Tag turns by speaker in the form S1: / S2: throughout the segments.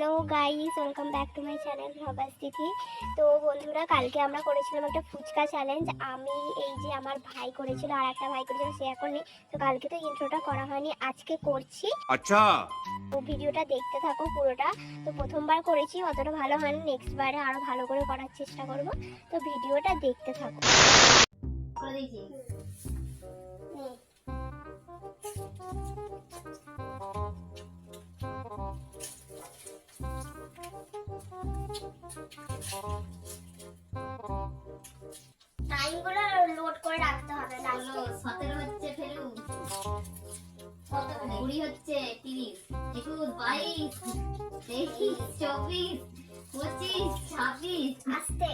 S1: Hello guys, welcome back to my channel Bhabas Tithi. তো বন্ধুরা, কালকে আমরা করেছিলাম একটা ফুচকা চ্যালেঞ্জ। আমি এই যে আমার ভাই করেছিল আর একটা ভাই করেছিল, সে এখন নেই। তো কালকে তো ইন্ট্রোটা করা হয়নি, আজকে করছি।
S2: আচ্ছা,
S1: তো ভিডিওটা দেখতে থাকো পুরোটা। তো প্রথমবার করেছি, অতটা ভালো হয়নি, নেক্সট বারে আরো ভালো করে করার চেষ্টা করব। তো ভিডিওটা দেখতে থাকো। টাইমগুলো লোড করে রাখতে হবে।
S3: 17 হচ্ছে ফেলু, 20 হচ্ছে 30, 21, 22, 23, 24, 25, 26,
S1: আস্তে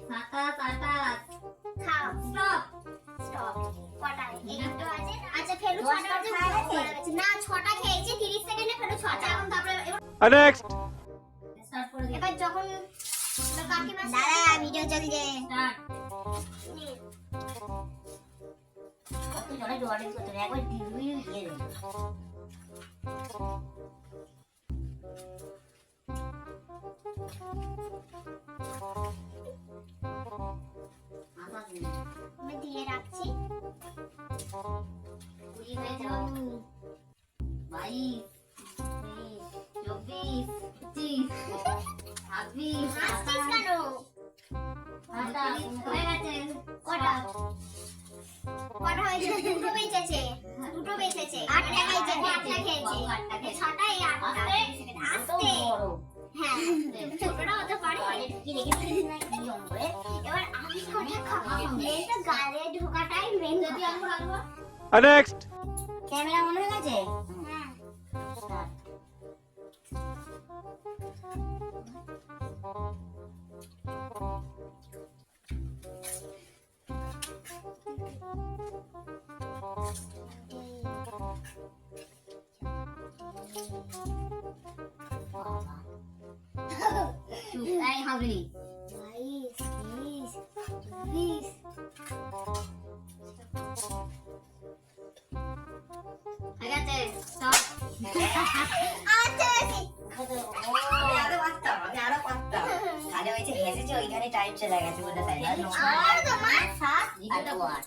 S3: 27, 28,
S1: খাও।
S3: স্টপ।
S1: স্টপ। কটায়? একটু আছে। আচ্ছা, ফেলু 6টা খেয়েছে। না, 6টা খেয়েছে, 30 সেকেন্ডে ফেলু 6টা। এখন তারপরে
S2: নেক্সট।
S3: স্টার্ট করে দিই।
S1: এবার যখন কাকিমা দাদা ভিডিও চলছে।
S3: স্টার্ট। কত জলে জোয়ারে করতে একবার দিবি দিয়ে দে।
S1: আমি দিয়ে রাখছি।
S3: 20 হয়ে যাও, 22, 24, 25, 26,
S1: আসছিস কেন?
S3: 28 হয়ে গেছে।
S1: কটা? কটা হয়েছে? দুটো বেঁচেছে। দুটো বেঁচেছে। 8টা খেয়েছে, 8টা খেয়েছে। 6টা এই 8টা। আস্তে। হ্যাঁ, ছোটটা হতে পারে।
S3: কি রেখেছিস না কি করে?
S1: এবার আমি কটা খাবো? এটা গালে ঢোকাটাই মেন।
S3: যদি আমি রাখবো
S2: নেক্সট।
S3: ক্যামেরা অন হয়ে গেছে।
S1: হ্যাঁ।
S3: এই হাবলি
S1: 22, 23, 24।
S3: হয়ে গেছে। স্টপ।
S1: আচ্ছা, বেশি।
S4: আরো পারতাম তাহলে ওই যে হেসেছে ওইখানে টাইম চলে গেছে বলে তাই না
S1: আর তোমার 7
S3: আর 8।